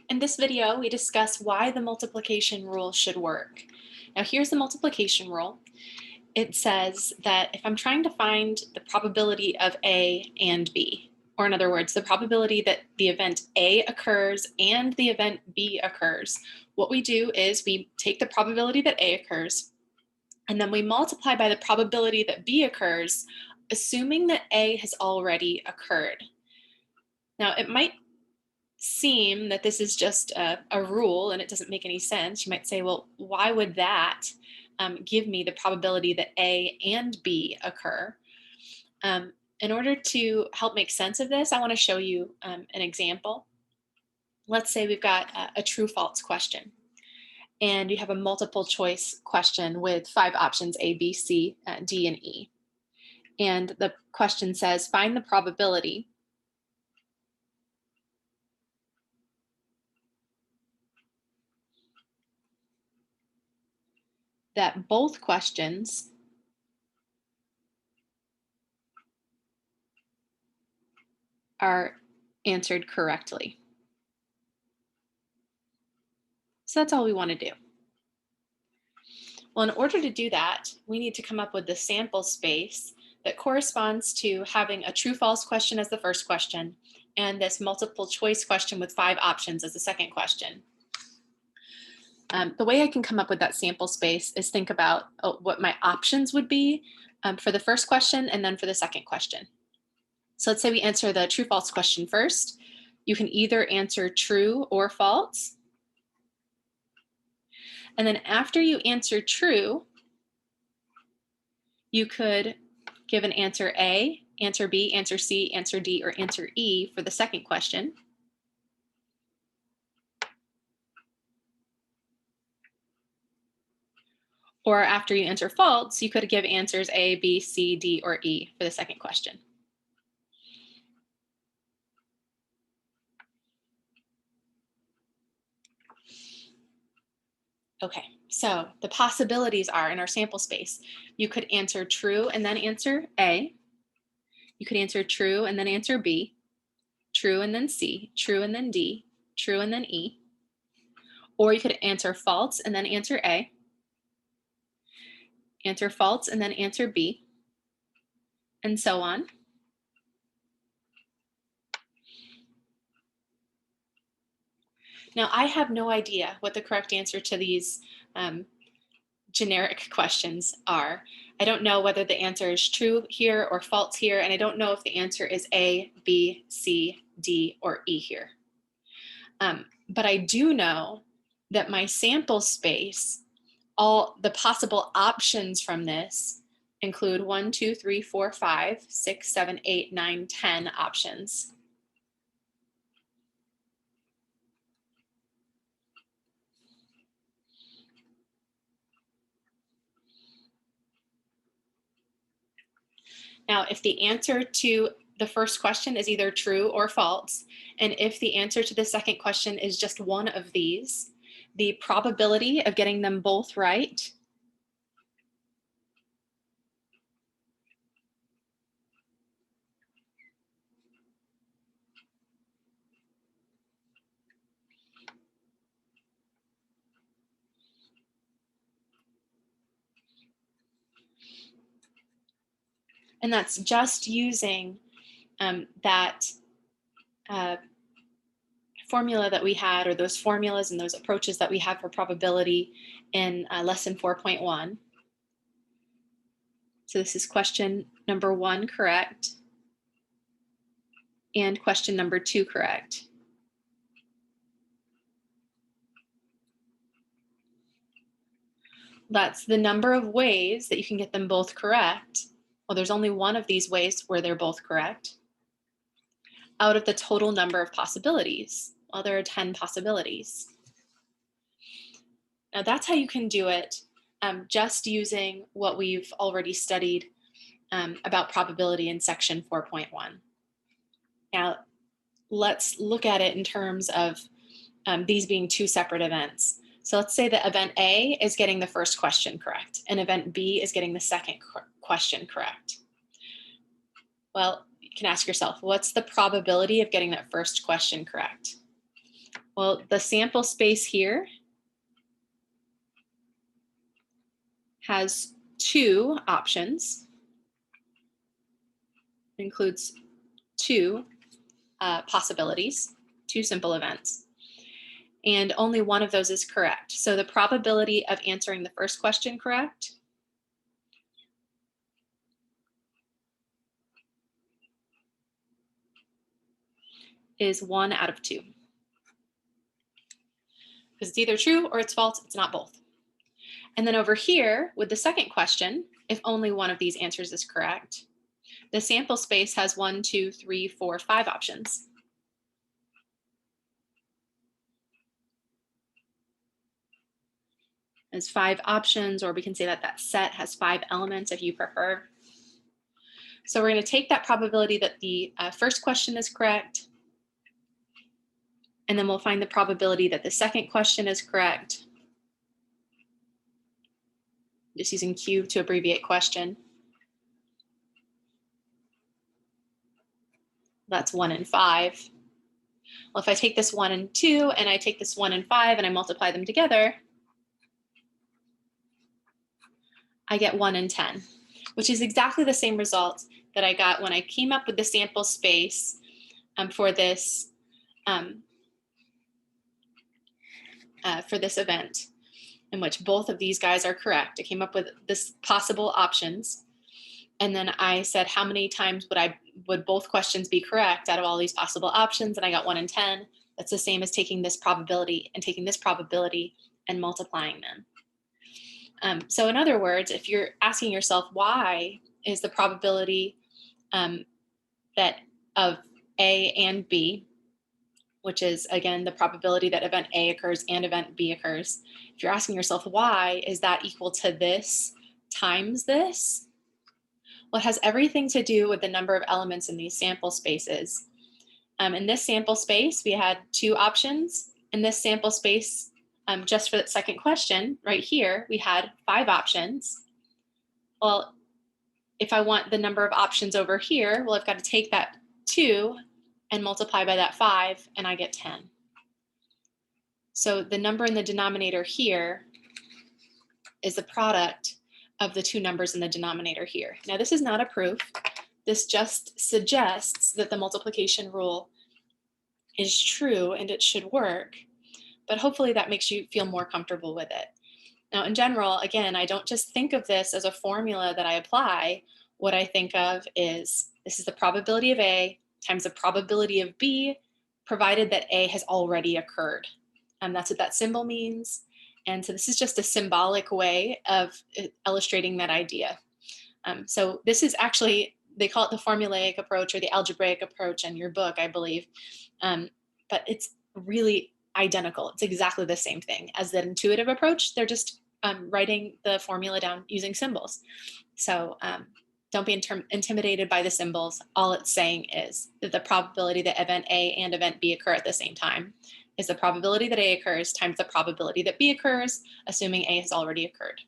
In this video, we discuss why the multiplication rule should work. Now, here's the multiplication rule. It says that if I'm trying to find the probability of A and B, or in other words, the probability that the event A occurs and the event B occurs, what we do is we take the probability that A occurs, and then we multiply by the probability that B occurs, assuming that A has already occurred. Now, it might seem that this is just a rule and it doesn't make any sense. You might say, well, why would that give me the probability that A and B occur? In order to help make sense of this, I want to show you an example. Let's say we've got a true-false question, and you have a multiple choice question with 5 options, A, B, C, D, and E. And the question says, find the probability that both questions are answered correctly. So that's all we want to do. Well, in order to do that, we need to come up with the sample space that corresponds to having a true-false question as the first question and this multiple choice question with 5 options as the second question. The way I can come up with that sample space is think about what my options would be for the first question and then for the second question. So let's say we answer the true-false question first. You can either answer true or false. And then after you answer true, you could give an answer A, answer B, answer C, answer D, or answer E for the second question. Or after you answer false, you could give answers A, B, C, D, or E for the second question. Okay, so the possibilities are in our sample space. You could answer true and then answer A. You could answer true and then answer B, true and then C, true and then D, true and then E. Or you could answer false and then answer A, answer false and then answer B, and so on. Now, I have no idea what the correct answer to these generic questions are. I don't know whether the answer is true here or false here, and I don't know if the answer is A, B, C, D, or E here. But I do know that my sample space, all the possible options from this include 1, 2, 3, 4, 5, 6, 7, 8, 9, 10 options. Now, if the answer to the first question is either true or false, and if the answer to the second question is just one of these, the probability of getting them both right and that's just using that formula that we had, or those formulas and those approaches that we have for probability in lesson 4.1. So this is question number 1 correct, and question number 2 correct. That's the number of ways that you can get them both correct. Well, there's only one of these ways where they're both correct out of the total number of possibilities. Well, there are 10 possibilities. Now that's how you can do it just using what we've already studied about probability in section 4.1. Now let's look at it in terms of these being 2 separate events. So let's say that event A is getting the first question correct and event B is getting the second question correct. Well, you can ask yourself, what's the probability of getting that first question correct? Well, the sample space here has two options. It includes two possibilities, two simple events, and only one of those is correct. So the probability of answering the first question correct is 1 out of 2. Because it's either true or it's false, it's not both. And then over here with the second question, if only one of these answers is correct, the sample space has 1, 2, 3, 4, 5 options. There's 5 options, or we can say that that set has 5 elements if you prefer. So we're going to take that probability that the first question is correct, and then we'll find the probability that the second question is correct. Just using Q to abbreviate question. That's 1 and 5. Well, if I take this 1 and 2 and I take this 1 and 5 and I multiply them together, I get 1 and 10, which is exactly the same result that I got when I came up with the sample space for this event, in which both of these guys are correct. I came up with this possible options, and then I said how many times would both questions be correct out of all these possible options, and I got 1 in 10. That's the same as taking this probability and taking this probability and multiplying them. So in other words, if you're asking yourself why is the probability that of A and B, which is again the probability that event A occurs and event B occurs, if you're asking yourself why is that equal to this times this, well, it has everything to do with the number of elements in these sample spaces. In this sample space, we had 2 options. In this sample space, just for that second question right here, we had 5 options. Well, if I want the number of options over here, well, I've got to take that 2 and multiply by that 5, and I get 10. So the number in the denominator here is the product of the 2 numbers in the denominator here. Now, this is not a proof. This just suggests that the multiplication rule is true and it should work, but hopefully that makes you feel more comfortable with it. Now, in general, again, I don't just think of this as a formula that I apply. What I think of is this is the probability of A times the probability of B, provided that A has already occurred. That's what that symbol means. And so this is just a symbolic way of illustrating that idea. So this is actually, they call it the formulaic approach or the algebraic approach in your book, I believe. But it's really identical. It's exactly the same thing as the intuitive approach. They're just writing the formula down using symbols. So don't be intimidated by the symbols. All it's saying is that the probability that event A and event B occur at the same time is the probability that A occurs times the probability that B occurs, assuming A has already occurred.